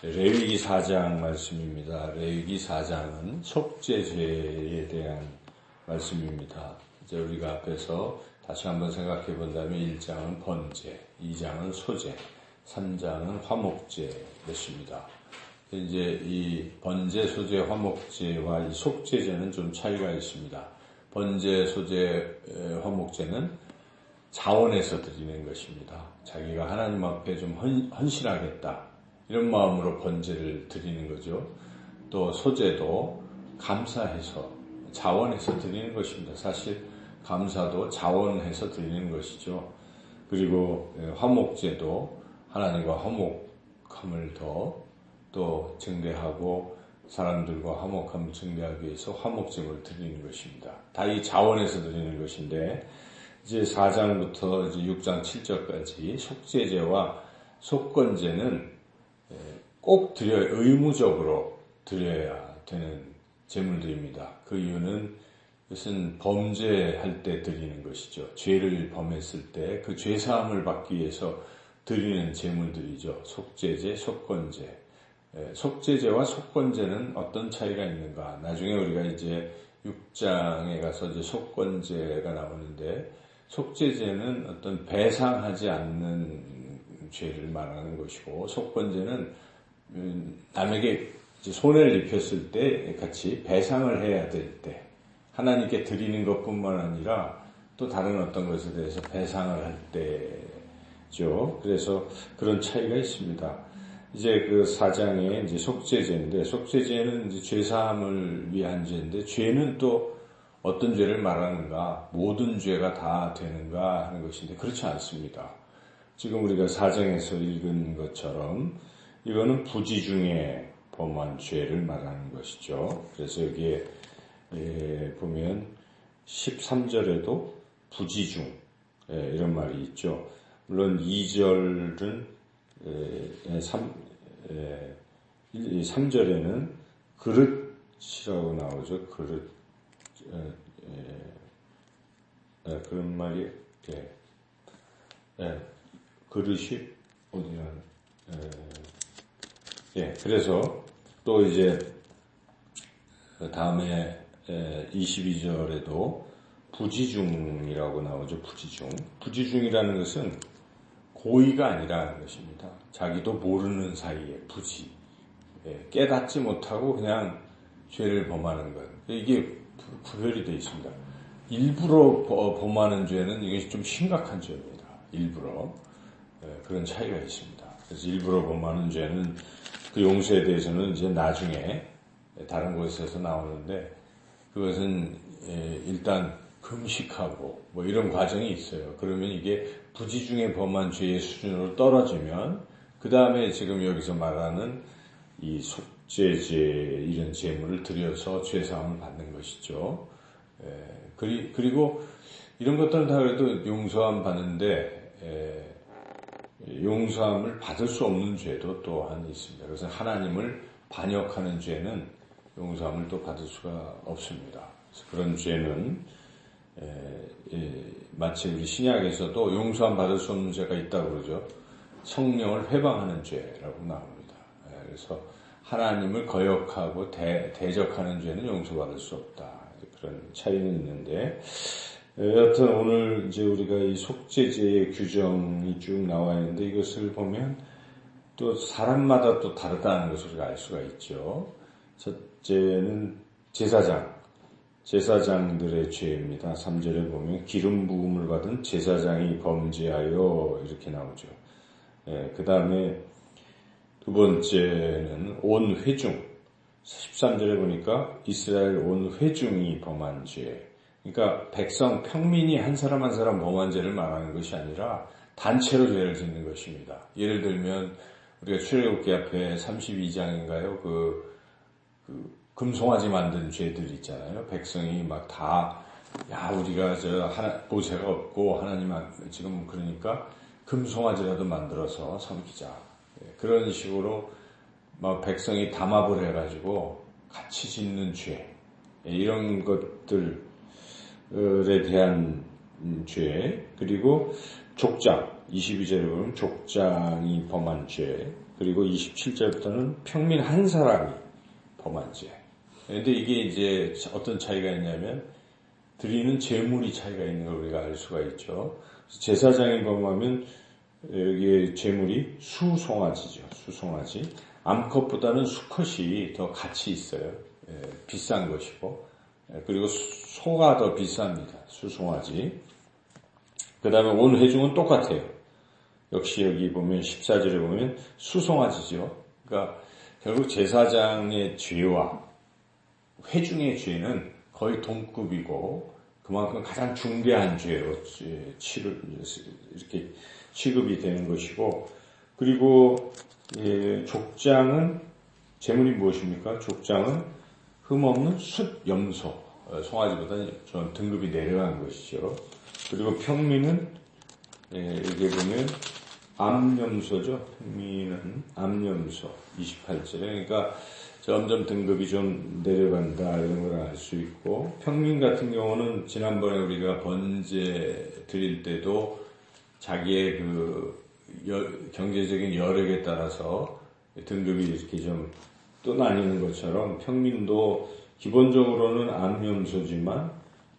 레위기 4장 말씀입니다. 레위기 4장은 속죄죄에 대한 말씀입니다. 이제 우리가 앞에서 다시 한번 생각해 본다면 1장은 번제, 2장은 소제, 3장은 화목제였습니다. 이제 이 번제, 소제, 화목제와 이 속죄제는 좀 차이가 있습니다. 번제, 소제, 화목제는 자원해서 드리는 것입니다. 자기가 하나님 앞에 좀 헌신하겠다. 이런 마음으로 번제를 드리는 거죠. 또 소제도 감사해서 자원해서 드리는 것입니다. 사실 감사도 자원해서 드리는 것이죠. 그리고 화목제도 하나님과 화목함을 또 증대하고 사람들과 화목함을 증대하기 위해서 화목제를 드리는 것입니다. 다 이 자원해서 드리는 것인데 이제 4장부터 이제 6장 7절까지 속죄제와 속건제는 꼭 의무적으로 드려야 되는 제물들입니다. 그 이유는 이것은 범죄할 때 드리는 것이죠. 죄를 범했을 때 그 죄사함을 받기 위해서 드리는 제물들이죠. 속죄제, 속건제. 속죄제와 속건제는 어떤 차이가 있는가? 나중에 우리가 이제 6장에 가서 이제 속건제가 나오는데 속죄제는 어떤 배상하지 않는 죄를 말하는 것이고 속건제는 남에게 이제 손해를 입혔을 때 같이 배상을 해야 될 때 하나님께 드리는 것뿐만 아니라 또 다른 어떤 것에 대해서 배상을 할 때죠. 그래서 그런 차이가 있습니다. 이제 그 4장에 이제 속죄제인데 속죄제는 이제 죄사함을 위한 죄인데 죄는 또 어떤 죄를 말하는가? 모든 죄가 다 되는가 하는 것인데 그렇지 않습니다. 지금 우리가 4장에서 읽은 것처럼 이거는 부지 중에 범한 죄를 말하는 것이죠. 그래서 여기에 보면 13절에도 부지 중 이런 말이 있죠. 물론 2절은 3절에는 그릇이라고 나오죠. 그릇 그런 말이 그릇이 어디야? 그래서 또 이제 다음에 22절에도 부지중이라고 나오죠. 부지중. 부지중이라는 것은 고의가 아니라는 것입니다. 자기도 모르는 사이에 부지. 깨닫지 못하고 그냥 죄를 범하는 것. 이게 구별이 되어 있습니다. 일부러 범하는 죄는 이것이 좀 심각한 죄입니다. 일부러. 그런 차이가 있습니다. 그래서 일부러 범하는 죄는 그 용서에 대해서는 이제 나중에 다른 곳에서 나오는데 그것은 일단 금식하고 뭐 이런 과정이 있어요. 그러면 이게 부지 중에 범한 죄의 수준으로 떨어지면 그 다음에 지금 여기서 말하는 이 속죄제 이런 제물을 드려서 죄사함을 받는 것이죠. 그리고 이런 것들은 다 그래도 용서함 받는데 용서함을 받을 수 없는 죄도 또한 있습니다. 그래서 하나님을 반역하는 죄는 용서함을 또 받을 수가 없습니다. 그래서 그런 죄는 마치 우리 신약에서도 용서함 받을 수 없는 죄가 있다고 그러죠. 성령을 회방하는 죄라고 나옵니다. 그래서 하나님을 거역하고 대적하는 죄는 용서받을 수 없다. 그런 차이는 있는데 여튼 오늘 이제 우리가 이 속죄제의 규정이 쭉 나와 있는데 이것을 보면 또 사람마다 또 다르다는 것을 우리가 알 수가 있죠. 첫째는 제사장들의 죄입니다. 3절에 보면 기름 부음을 받은 제사장이 범죄하여 이렇게 나오죠. 그 다음에 두 번째는 온 회중. 13절에 보니까 이스라엘 온 회중이 범한 죄. 그러니까 평민이 한 사람 한 사람 범한 죄를 말하는 것이 아니라 단체로 죄를 짓는 것입니다. 예를 들면 우리가 출애굽기 앞에 32장인가요? 그 금송아지 만든 죄들 있잖아요. 백성이 막 다 우리가 모세가 없고 하나님 지금 그러니까 금송아지라도 만들어서 섬기자. 그런 식으로 막 백성이 담합을 해가지고 같이 짓는 죄 이런 것들 에 대한 죄, 그리고 족장, 22절에 보면 족장이 범한 죄, 그리고 27절부터는 평민 한 사람이 범한 죄. 근데 이게 이제 어떤 차이가 있냐면 드리는 제물이 차이가 있는 걸 우리가 알 수가 있죠. 제사장이 범하면 여기에 제물이 수송아지죠. 수송아지. 암컷보다는 수컷이 더 가치 있어요. 비싼 것이고. 그리고 소가 더 비쌉니다. 수송아지. 그 다음에 온 회중은 똑같아요. 역시 여기 보면 14절에 보면 수송아지죠. 그러니까 결국 제사장의 죄와 회중의 죄는 거의 동급이고 그만큼 가장 중대한 죄로 이렇게 취급이 되는 것이고, 그리고 족장은 제물이 무엇입니까? 족장은 흠없는 숫 염소, 송아지보다 좀 등급이 내려간 것이죠. 그리고 평민은 여기 보면 암염소죠. 평민은 암염소 28절에, 그러니까 점점 등급이 좀 내려간다 이런 걸 알 수 있고, 평민 같은 경우는 지난번에 우리가 번제 드릴 때도 자기의 그 경제적인 여력에 따라서 등급이 이렇게 좀 또 나뉘는 것처럼 평민도 기본적으로는 암염소지만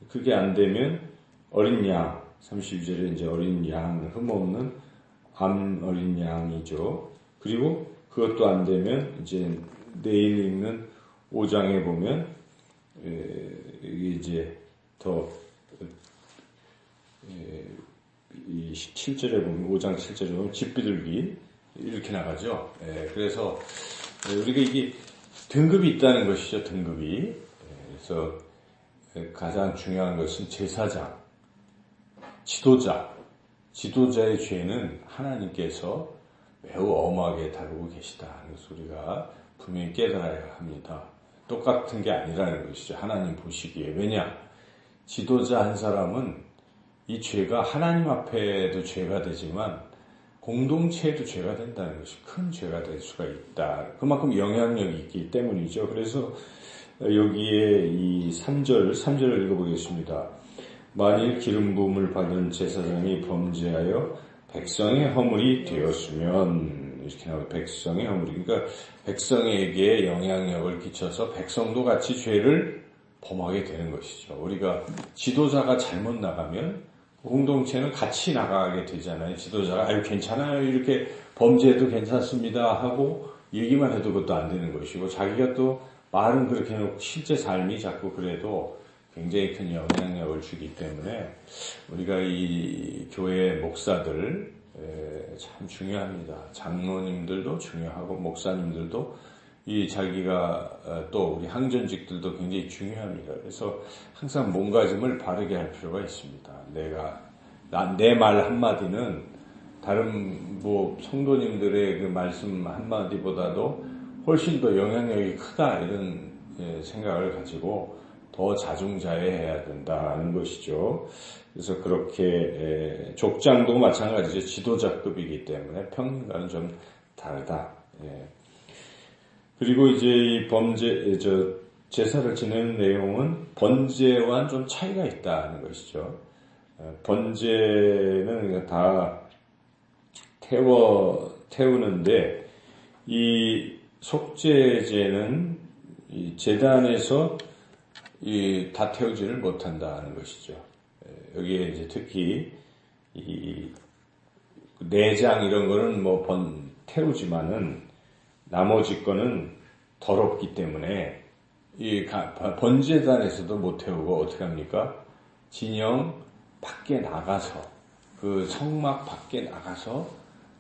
그게 안 되면 어린 양, 32절에 이제 어린 양, 흠없는 암 어린 양이죠. 그리고 그것도 안 되면 이제 내일 읽는 5장에 보면 이게 이제 더 7절에 보면 5장 7절에 보면 집비둘기 이렇게 나가죠. 그래서 우리가 이게 등급이 있다는 것이죠. 등급이. 그래서 가장 중요한 것은 제사장, 지도자의 죄는 하나님께서 매우 엄하게 다루고 계시다 하는 것을 우리가 분명히 깨달아야 합니다. 똑같은 게 아니라는 것이죠. 하나님 보시기에. 왜냐? 지도자 한 사람은 이 죄가 하나님 앞에도 죄가 되지만 공동체에도 죄가 된다는 것이 큰 죄가 될 수가 있다. 그만큼 영향력이 있기 때문이죠. 그래서 여기에 이 3절을 읽어보겠습니다. 만일 기름 부음을 받은 제사장이 범죄하여 백성의 허물이 되었으면, 이렇게 나와요. 백성의 허물이. 그러니까 백성에게 영향력을 끼쳐서 백성도 같이 죄를 범하게 되는 것이죠. 우리가 지도자가 잘못 나가면 공동체는 같이 나가게 되잖아요. 지도자가 아유 괜찮아요 이렇게 범죄해도 괜찮습니다 하고 얘기만 해도 그것도 안 되는 것이고, 자기가 또 말은 그렇게 해놓고 실제 삶이 자꾸 그래도 굉장히 큰 영향력을 주기 때문에 우리가 이 교회 목사들 참 중요합니다. 장로님들도 중요하고 목사님들도 이 자기가 또 우리 항전직들도 굉장히 중요합니다. 그래서 항상 몸가짐을 바르게 할 필요가 있습니다. 내 말 한마디는 다른 성도님들의 그 말씀 한마디보다도 훨씬 더 영향력이 크다 이런 생각을 가지고 더 자중자애해야 된다는 것이죠. 그래서 그렇게 족장도 마찬가지죠. 지도자급이기 때문에 평민과는 좀 다르다. 그리고 이제 이 제사를 지내는 내용은 번제와는 좀 차이가 있다는 것이죠. 번제는 다 태우는데 이 속죄제는 이 제단에서 다 태우지를 못한다는 것이죠. 여기에 이제 특히 이 내장 이런 거는 태우지만은 나머지 거는 더럽기 때문에 이 번제단에서도 못 태우고 어떻게 합니까? 진영 밖에 나가서 그 성막 밖에 나가서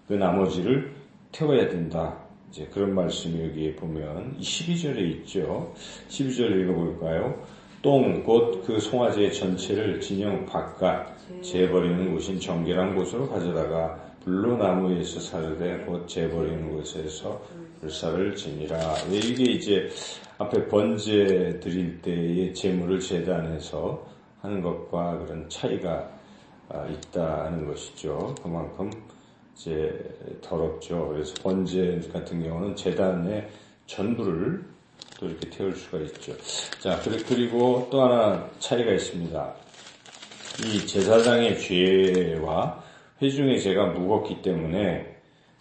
그 나머지를 태워야 된다. 이제 그런 말씀이 여기에 보면 12절에 있죠. 12절 읽어볼까요? 똥 곧 그 송아지의 전체를 진영 바깥 재버리는 곳인 정결한 곳으로 가져다가 불로 나무에서 사르되 곧 재버리는 곳에서 불사를 지니라. 이게 이제 앞에 번제 드릴 때의 제물을 제단에서 하는 것과 그런 차이가 있다는 것이죠. 그만큼 이제 더럽죠. 그래서 번제 같은 경우는 제단의 전부를 또 이렇게 태울 수가 있죠. 자, 그리고 또 하나 차이가 있습니다. 이 제사장의 죄와 회중의 죄가 무겁기 때문에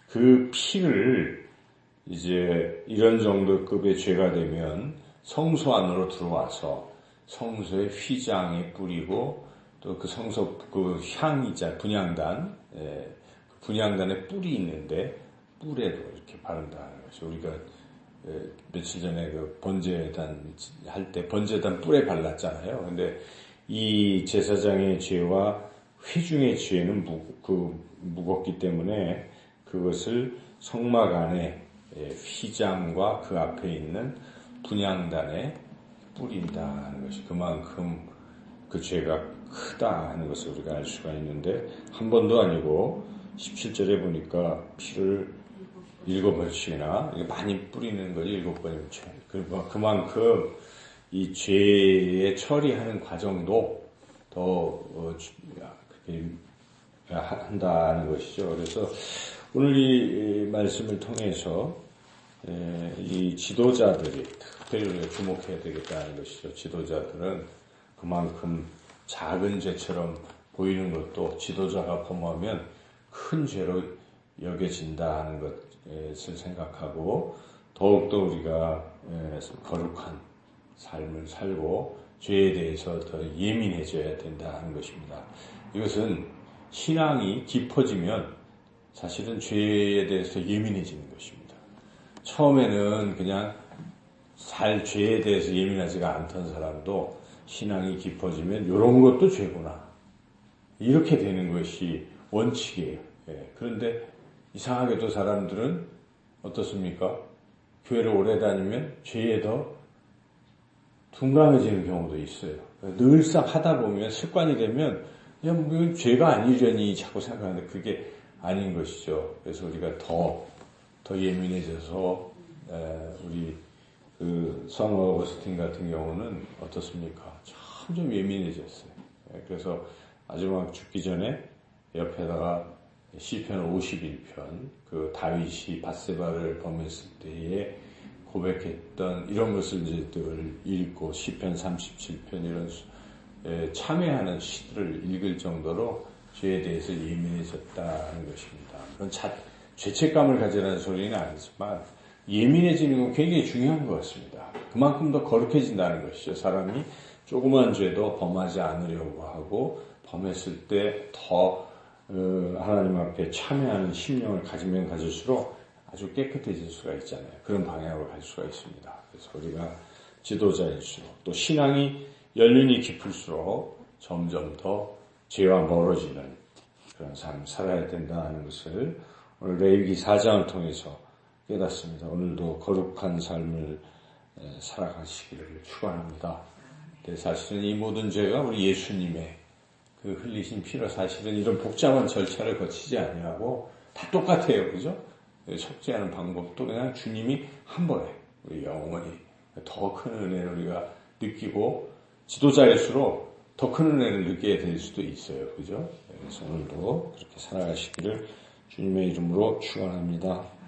그 피를 이제 이런 정도 급의 죄가 되면 성소 안으로 들어와서 성소의 휘장에 뿌리고 또 그 성소 그 향이자 분향단, 분향단에 뿔이 있는데 뿔에도 이렇게 바른다는 것이 우리가 며칠 전에 그 번제단 할 때 번제단 뿔에 발랐잖아요. 근데 이 제사장의 죄와 회중의 죄는 무겁기 때문에 그것을 성막 안에 휘장과 그 앞에 있는 분향단에 뿌린다 하는 것이 그만큼 그 죄가 크다 하는 것을 우리가 알 수가 있는데 한 번도 아니고 17절에 보니까 피를 7번씩이나 많이 뿌리는 것이 7번이면 죄. 그만큼 이 죄의 처리하는 과정도 더 그렇게 한다는 것이죠. 그래서 오늘 이 말씀을 통해서 이 지도자들이 특별히 우리가 주목해야 되겠다는 것이죠. 지도자들은 그만큼 작은 죄처럼 보이는 것도 지도자가 범하면 큰 죄로 여겨진다 하는 것을 생각하고 더욱더 우리가 거룩한 삶을 살고 죄에 대해서 더 예민해져야 된다 하는 것입니다. 이것은 신앙이 깊어지면 사실은 죄에 대해서 예민해지는 것입니다. 처음에는 그냥 죄에 대해서 예민하지가 않던 사람도 신앙이 깊어지면 이런 것도 죄구나. 이렇게 되는 것이 원칙이에요. 그런데 이상하게도 사람들은 어떻습니까? 교회를 오래 다니면 죄에 더 둔감해지는 경우도 있어요. 늘상 하다 보면 습관이 되면 그냥 뭐 죄가 아니려니 자꾸 생각하는데 그게 아닌 것이죠. 그래서 우리가 더 예민해져서 우리 그 성 어거스틴 같은 경우는 어떻습니까? 좀 예민해졌어요. 그래서 마지막 죽기 전에 옆에다가 시편 51편 그 다윗이 밧세바를 범했을 때에 고백했던 이런 것을 이제 늘 읽고 시편 37편 이런 참회하는 시들을 읽을 정도로 죄에 대해서 예민해졌다는 것입니다. 그건 죄책감을 가지라는 소리는 아니지만 예민해지는 건 굉장히 중요한 것 같습니다. 그만큼 더 거룩해진다는 것이죠. 사람이 조그만 죄도 범하지 않으려고 하고 범했을 때 더 하나님 앞에 참회하는 심령을 가지면 가질수록 아주 깨끗해질 수가 있잖아요. 그런 방향으로 갈 수가 있습니다. 그래서 우리가 지도자일수록 또 신앙이 연륜이 깊을수록 점점 더 죄와 멀어지는 그런 삶을 살아야 된다 하는 것을 오늘 레위기 4장을 통해서 깨닫습니다. 오늘도 거룩한 삶을 살아가시기를 축원합니다. 사실은 이 모든 죄가 우리 예수님의 그 흘리신 피로 사실은 이런 복잡한 절차를 거치지 아니하고 다 똑같아요. 그죠? 속죄하는 방법도 그냥 주님이 한 번에 우리 영원히 더 큰 은혜를 우리가 느끼고 지도자일수록 더 큰 은혜를 느끼게 될 수도 있어요. 그죠? 그래서 오늘도 그렇게 살아가시기를 주님의 이름으로 축원합니다.